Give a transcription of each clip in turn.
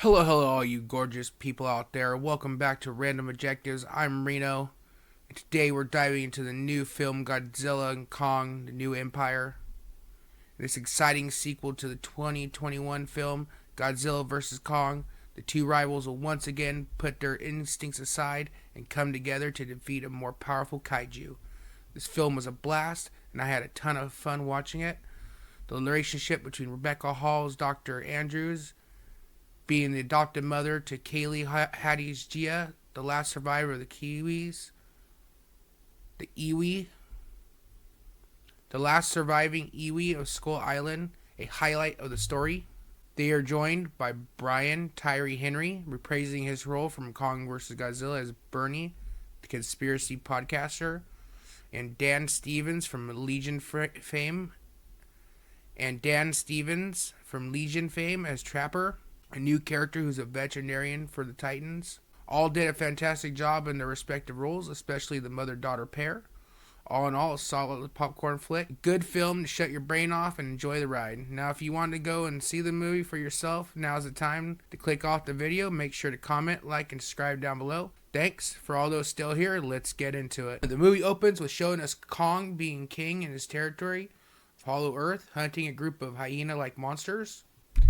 Hello, hello, all you gorgeous people out there. Welcome back to Random Objectives. I'm Reno, and today we're diving into the new film Godzilla and Kong, The New Empire. This exciting sequel to the 2021 film Godzilla vs. Kong. The two rivals will once again put their instincts aside and come together to defeat a more powerful kaiju. This film was a blast, and I had a ton of fun watching it. The relationship between Rebecca Hall's Dr. Andrews being the adopted mother to Kaylee Hattie's Gia, the last survivor of the Kiwis, the Iwi, the last surviving Iwi of Skull Island, a highlight of the story. They are joined by Brian Tyree Henry, reprising his role from Kong vs. Godzilla as Bernie, the conspiracy podcaster, and Dan Stevens from Legion fame, as Trapper, a new character who's a veterinarian for the Titans. All did a fantastic job in their respective roles, especially the mother-daughter pair. All in all, a solid popcorn flick. Good film to shut your brain off and enjoy the ride. Now, if you want to go and see the movie for yourself, now's the time to click off the video. Make sure to comment, like, and subscribe down below. Thanks. For all those still here, let's get into it. The movie opens with showing us Kong being king in his territory of Hollow Earth, hunting a group of hyena-like monsters.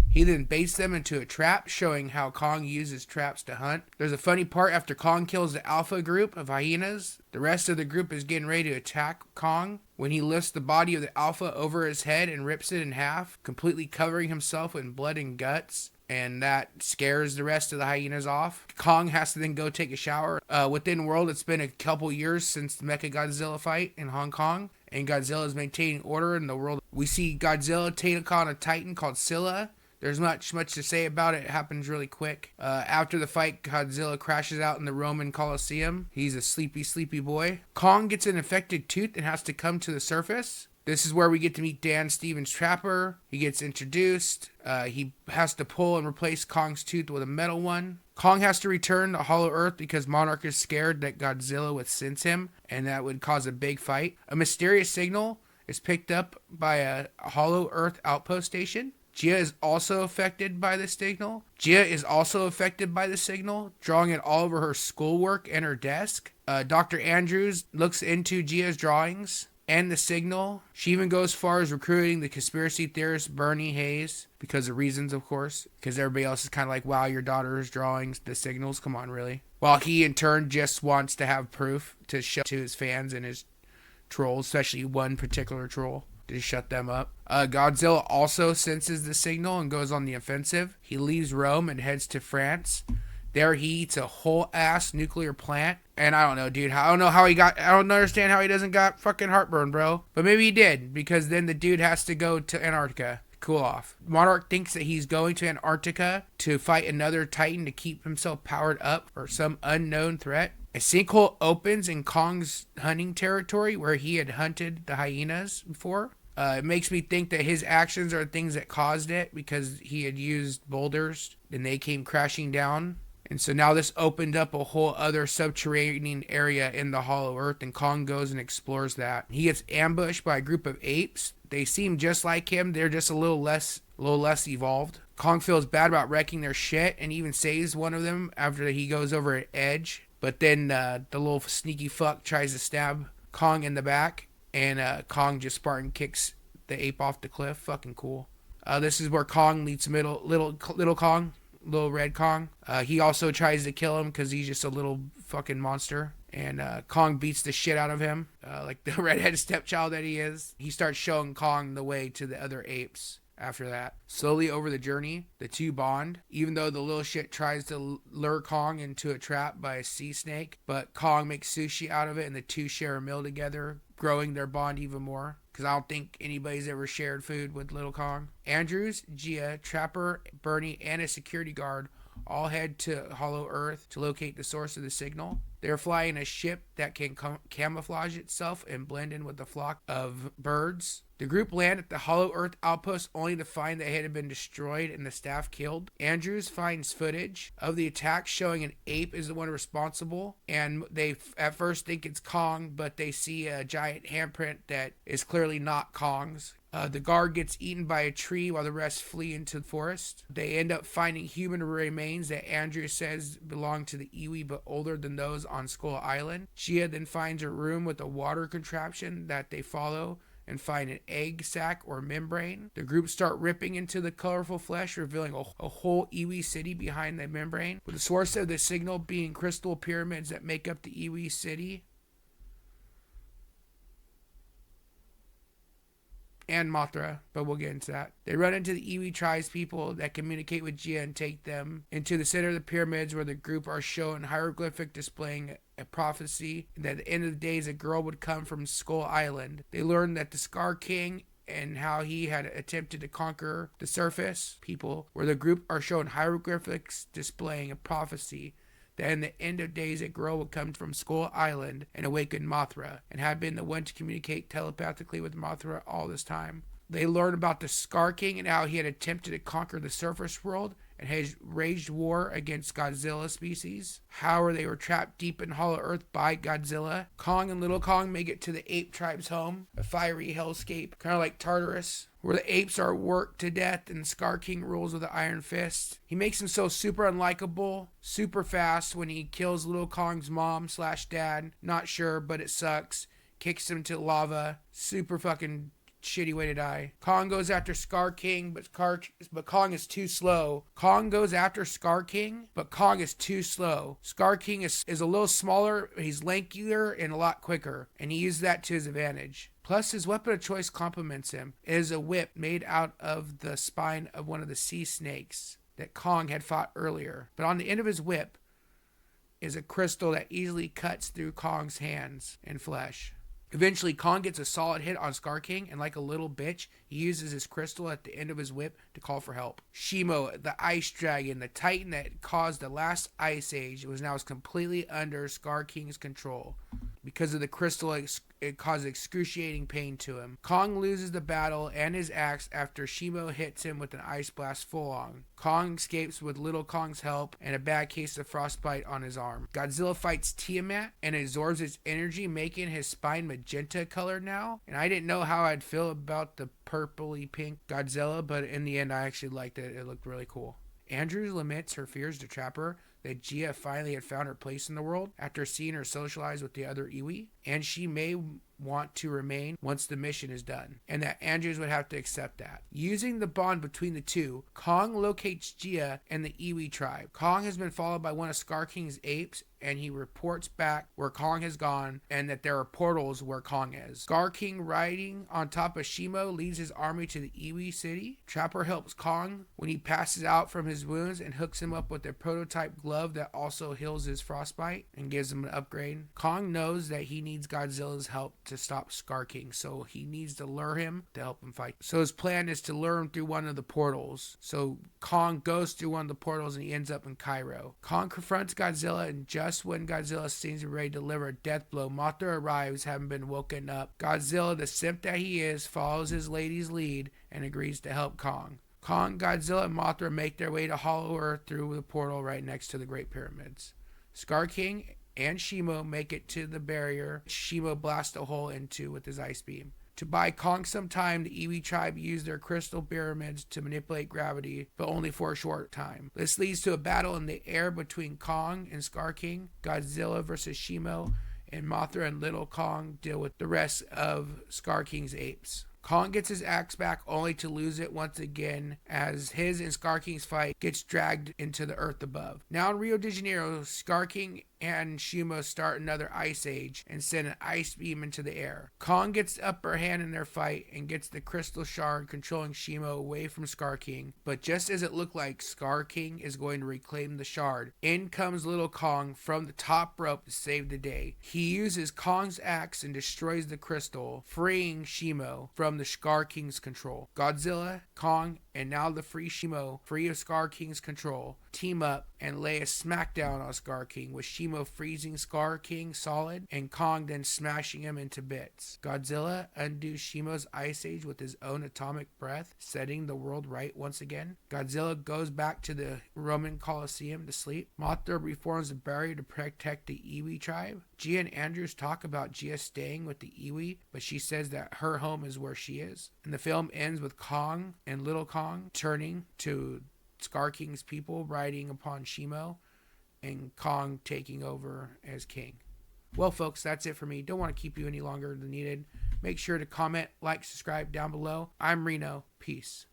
He then baits them into a trap, showing how Kong uses traps to hunt. There's a funny part after Kong kills the alpha group of hyenas. The rest of the group is getting ready to attack Kong when he lifts the body of the alpha over his head and rips it in half, completely covering himself in blood and guts. And that scares the rest of the hyenas off. Kong has to then go take a shower. Within world, it's been a couple years since the Mechagodzilla fight in Hong Kong, and Godzilla is maintaining order in the world. We see Godzilla take on a titan called Scylla. There's much to say about it. It happens really quick. After the fight, Godzilla crashes out in the Roman Colosseum. He's a sleepy boy. Kong gets an infected tooth and has to come to the surface. This is where we get to meet Dan Stevens' Trapper. He gets introduced. He has to pull and replace Kong's tooth with a metal one. Kong has to return to Hollow Earth because Monarch is scared that Godzilla would sense him, and that would cause a big fight. A mysterious signal is picked up by a Hollow Earth outpost station. Gia is also affected by the signal, drawing it all over her schoolwork and her desk. Dr. Andrews looks into Gia's drawings and the signal. She even goes as far as recruiting the conspiracy theorist Bernie Hayes, because of reasons, of course. Because everybody else is kind of like, wow, your daughter's drawings, the signals, come on, really? While he, in turn, just wants to have proof to show to his fans and his trolls, especially one particular troll, to shut them up. Godzilla also senses the signal and goes on the offensive. He leaves Rome and heads to France. There he eats a whole ass nuclear plant. And I don't know, dude. I don't understand how he doesn't got fucking heartburn, bro. But maybe he did, because then the dude has to go to Antarctica to cool off. Monarch thinks that he's going to Antarctica to fight another Titan to keep himself powered up for some unknown threat. A sinkhole opens in Kong's hunting territory where he had hunted the hyenas before. It makes me think that his actions are things that caused it, because he had used boulders and they came crashing down. And so now this opened up a whole other subterranean area in the Hollow Earth, and Kong goes and explores that. He gets ambushed by a group of apes. They seem just like him. They're just a little less evolved. Kong feels bad about wrecking their shit and even saves one of them after he goes over an edge. But then the little sneaky fuck tries to stab Kong in the back, and Kong just Spartan kicks the ape off the cliff. Fucking cool. This is where Kong meets little Kong, little red Kong. He also tries to kill him because he's just a little fucking monster. And Kong beats the shit out of him, like the redheaded stepchild that he is. He starts showing Kong the way to the other apes. After that, slowly over the journey, the two bond, even though the little shit tries to lure Kong into a trap by a sea snake. But Kong makes sushi out of it, and the two share a meal together, growing their bond even more, because I don't think anybody's ever shared food with little Kong. Andrews, Gia, Trapper, Bernie, and a security guard all head to Hollow Earth to locate the source of the signal. They're flying a ship that can camouflage itself and blend in with the flock of birds. The group land at the Hollow Earth outpost only to find that it had been destroyed and the staff killed. Andrews finds footage of the attack showing an ape is the one responsible, and they at first think it's Kong, but they see a giant handprint that is clearly not Kong's. The guard gets eaten by a tree while the rest flee into the forest. They end up finding human remains that Andrew says belong to the iwi but older than those on Skull Island. Gia then finds a room with a water contraption that they follow and find an egg sac or membrane. The group start ripping into the colorful flesh, revealing a whole iwi city behind the membrane, with the source of the signal being crystal pyramids that make up the iwi city. And Mothra, but we'll get into that. They run into the Iwi tribes people that communicate with Gia and take them into the center of the pyramids, where the group are shown hieroglyphic displaying a prophecy that at the end of the days a girl would come from Skull Island. They learn that the Scar King and how he had attempted to conquer the surface people, where the group are shown hieroglyphics displaying a prophecy that in the end of days a girl would come from Skull Island and awaken Mothra, and had been the one to communicate telepathically with Mothra all this time. They learn about the Scar King and how he had attempted to conquer the surface world and has waged war against Godzilla species. However, they were trapped deep in Hollow Earth by Godzilla. Kong and Little Kong make it to the ape tribe's home, a fiery hellscape, kind of like Tartarus, where the apes are worked to death and Scar King rules with an iron fist. He makes himself super unlikable, super fast when he kills Little Kong's mom / dad, not sure, but it sucks. Kicks him to lava, super fucking shitty way to die. Kong goes after Scar King, but Kong is too slow. Kong goes after Scar King, but Kong is too slow. Scar King is a little smaller, he's lankier and a lot quicker, and he uses that to his advantage. Plus, his weapon of choice complements him. It is a whip made out of the spine of one of the sea snakes that Kong had fought earlier. But on the end of his whip is a crystal that easily cuts through Kong's hands and flesh. Eventually, Kong gets a solid hit on Scar King, and like a little bitch, he uses his crystal at the end of his whip to call for help. Shimo, the ice dragon, the titan that caused the last ice age, was now completely under Scar King's control. Because of the crystal, it caused excruciating pain to him. Kong loses the battle and his axe after Shimo hits him with an ice blast full on. Kong escapes with Little Kong's help and a bad case of frostbite on his arm. Godzilla fights Tiamat and absorbs its energy, making his spine magenta colored now. And I didn't know how I'd feel about the purpley pink Godzilla, but in the end I actually liked it. It looked really cool. Andrews laments her fears to Trapper that Gia finally had found her place in the world after seeing her socialize with the other iwi, and she may want to remain once the mission is done, and that Andrews would have to accept that. Using the bond between the two, Kong locates Gia and the iwi tribe. Kong has been followed by one of Scar King's apes, and he reports back where Kong has gone and that there are portals where Kong is. Scar King, riding on top of Shimo, leads his army to the iwi city. Trapper helps Kong when he passes out from his wounds and hooks him up with a prototype glove that also heals his frostbite and gives him an upgrade. Kong knows that he needs Godzilla's help to stop Scar King, so he needs to lure him to help him fight. So his plan is to lure him through one of the portals. So Kong goes through one of the portals and he ends up in Cairo. Kong confronts Godzilla, and just when Godzilla seems ready to deliver a death blow, Mothra arrives, having been woken up. Godzilla, the simp that he is, follows his lady's lead and agrees to help Kong. Kong, Godzilla, and Mothra make their way to Hollow Earth through the portal right next to the Great Pyramids. Scar King and Shimo make it to the barrier Shimo blasts a hole into with his ice beam. To buy Kong some time, the iwi tribe used their crystal pyramids to manipulate gravity, but only for a short time. This leads to a battle in the air between Kong and Scar King, Godzilla versus Shimo, and Mothra and Little Kong deal with the rest of Scar King's apes. Kong gets his axe back only to lose it once again as his and Scar King's fight gets dragged into the earth above. Now in Rio de Janeiro, Scar King and Shimo start another ice age and send an ice beam into the air. Kong gets the upper hand in their fight and gets the crystal shard controlling Shimo away from Scar King, but just as it looked like Scar King is going to reclaim the shard, in comes Little Kong from the top rope to save the day. He uses Kong's axe and destroys the crystal, freeing Shimo from the Scar King's control. Godzilla, Kong, and now the free Shimo, free of Scar King's control, team up and lay a smackdown on Scar King, with Shimo Shimo freezing Scar King solid, and Kong then smashing him into bits. Godzilla undoes Shimo's ice age with his own atomic breath, setting the world right once again. Godzilla goes back to the Roman Colosseum to sleep. Mothra reforms a barrier to protect the Iwi tribe. Gia and Andrews talk about Gia staying with the Iwi, but she says that her home is where she is. And the film ends with Kong and Little Kong turning to Scar King's people riding upon Shimo, and Kong taking over as king. Well, folks, that's it for me. Don't want to keep you any longer than needed. Make sure to comment, like, subscribe down below. I'm Reno. Peace.